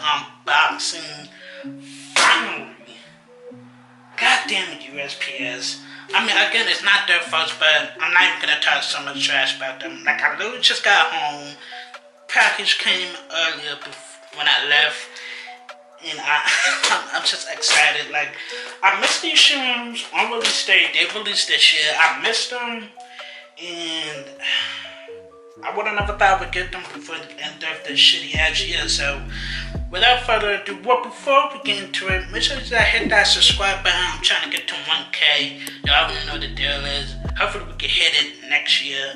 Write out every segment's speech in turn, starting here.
unboxing. Finally. God damn it, USPS. I mean, again, it's not their fault, but I'm not even gonna talk so much trash about them. Like, I literally just got home. Package came earlier when I left. And I'm just excited. Like, I missed these shoes on release day. They released this year. I missed them. And I would have never thought I would get them before the end of this shitty ass year. So, without further ado, before we get into it, make sure that hit that subscribe button. I'm trying to get to 1K. Y'all already know the deal is. Hopefully we can hit it next year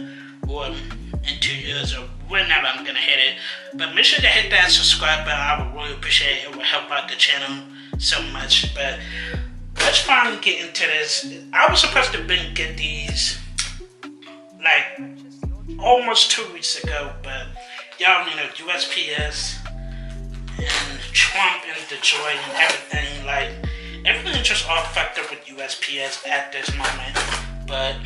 or in 2 years or whenever I'm gonna hit it. But make sure to hit that subscribe button. I would really appreciate it. It will help out the channel so much. But let's finally get into this. I was supposed to get these like almost 2 weeks ago, but y'all know USPS and Trump and Detroit and everything, like everything just all fucked up with USPS at this moment. But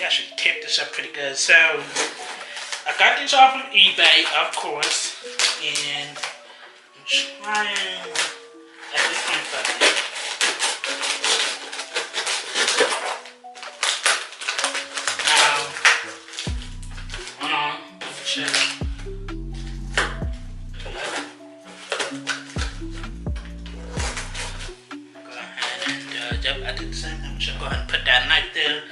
I should tip this up pretty good. So I got these off of eBay, of course, and I'm trying at this point hold on, let me check. I did the same thing. I'm just go ahead and put that knife there.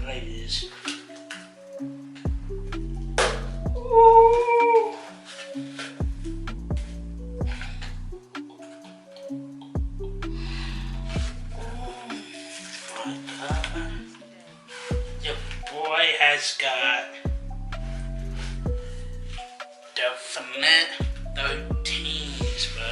Ladies. Ooh. Oh my God. Your boy has got the Finette 13s, bro.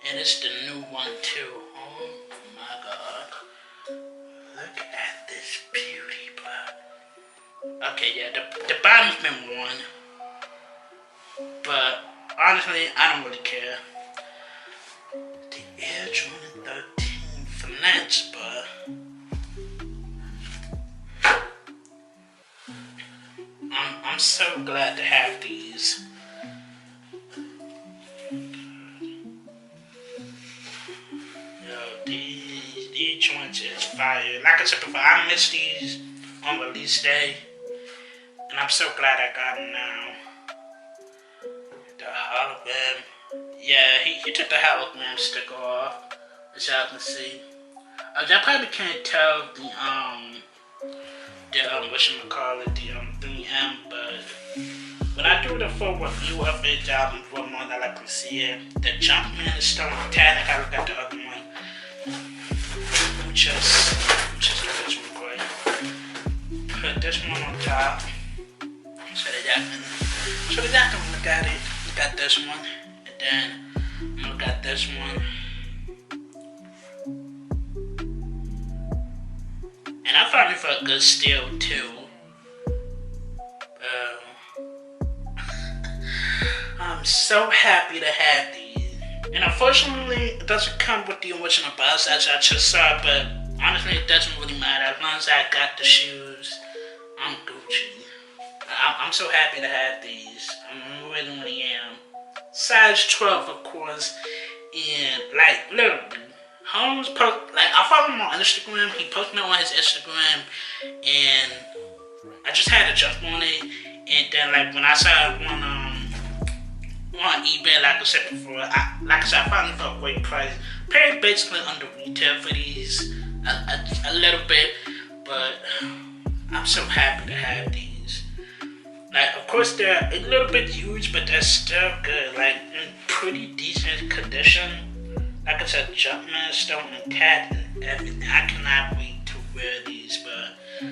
And it's the new one too. Oh my God. Look at this beauty, bro. Okay, yeah, the bottom's been worn. But honestly, I don't really care. The Air Jordan 13 Finettes, but I'm so glad to have these. These joints is fire. Like I said before, I missed these on release day, and I'm so glad I got them now. The hologram, yeah, he took the hologram sticker off, as y'all can see. Y'all probably can't tell the whatchamacallit, the 3M, but when I do the full review of it, y'all will more than likely see it. The Jumpman is still intact. I gotta look at the other one. Just do this real quick. Put this one on top so that y'all can look at it. Look at this one, and then look at this one. And I found it for a good steal too. I'm so happy to have these. And unfortunately, it doesn't come with the original box as I just saw, but honestly, it doesn't really matter. As long as I got the shoes, I'm Gucci. I'm so happy to have these. I really am. Size 12, of course, and like, literally, Holmes post, like, I follow him on Instagram. He posted it on his Instagram, and I just had to jump on it. And then, like, when I saw it on eBay, like I said before, I found it for a great price. Paid basically under retail for these, a little bit, but I'm so happy to have these. Like, of course, they're a little bit used, but they're still good, like, in pretty decent condition. Like I said, Jumpman is still intact and everything. I cannot wait to wear these, but,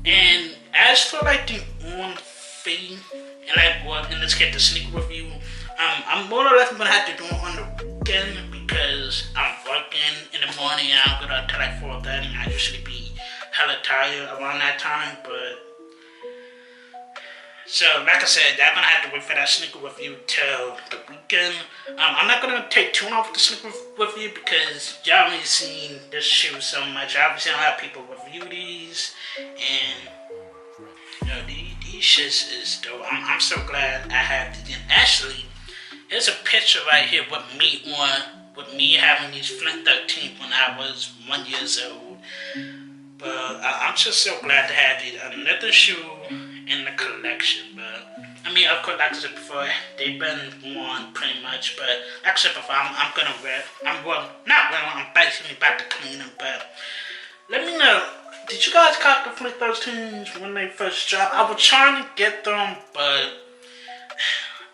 and as for, like, the on fee, and like, well, and let's get the sneaker review. I'm more or less gonna have to do it on the weekend because I'm working in the morning and I'm gonna till like 4:30. I usually be hella tired around that time, but so like I said, I'm gonna have to wait for that sneaker review till the weekend. I'm not gonna take too long for the sneaker review because y'all already seen this shoe so much. I've seen a lot of people review these, shits is dope. I'm so glad I have these. And actually, here's a picture right here with me having these Flint 13 when I was 1 year old. But I'm just so glad to have these. Another shoe in the collection. But I mean, of course, like I said before, they've been worn pretty much. But like I said before, I'm gonna wear. Not wearing. I'm basically about to clean them. But let me know. Did you guys cop the Flint 13s when they first dropped? I was trying to get them, but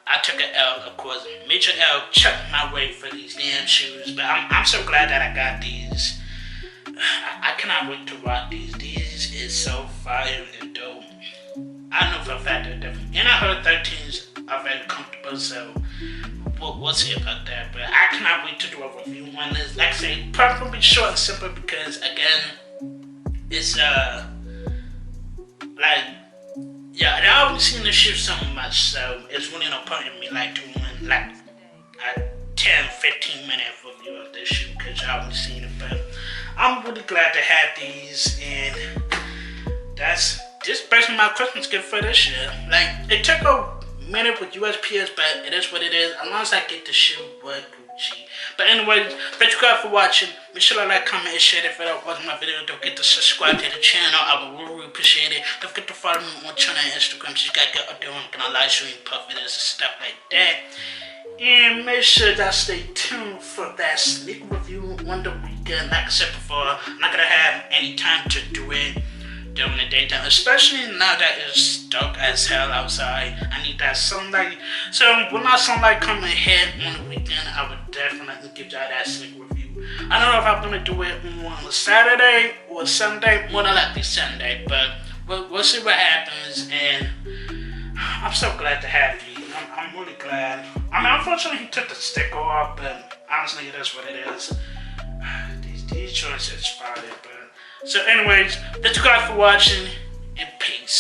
I took an L, of course. Major L chucked my way for these damn shoes. But I'm so glad that I got these. I cannot wait to rock these. These is so fire and dope. I know for a fact they're different. And I heard 13s are very comfortable, so we'll see about that. But I cannot wait to do a review on this. Like I say, probably short and simple because, again, it's I always seen the shoe so much, so it's really no point in me like doing like a 10-15 minute review of this shoe because I always seen it. But I'm really glad to have these, and that's just basically my Christmas gift for this year. Like, it took a minute with USPS, but it is what it is. As long as I get the shoe, we're Gucci. But anyways, thank you guys for watching. Make sure to like, comment, and share if that was my video. Don't forget to subscribe to the channel. I would really appreciate it. Don't forget to follow me on Twitter and Instagram so you guys get doing live stream puff videos and stuff like that. And make sure that stay tuned for that sneak review on the weekend. Like I said before, I'm not gonna have any time to do it during the daytime, especially now that it's dark as hell outside. I need that sunlight. So when that sunlight come ahead on the weekend, I would definitely give y'all that sneak review. I don't know if I'm gonna do it on a Saturday or Sunday, more than likely Sunday, but we'll see what happens. And I'm so glad to have you. I'm really glad. I mean, unfortunately, he took the sticker off, but honestly, it is what it is. These choices is fire, but so anyways, thank you guys for watching, and peace.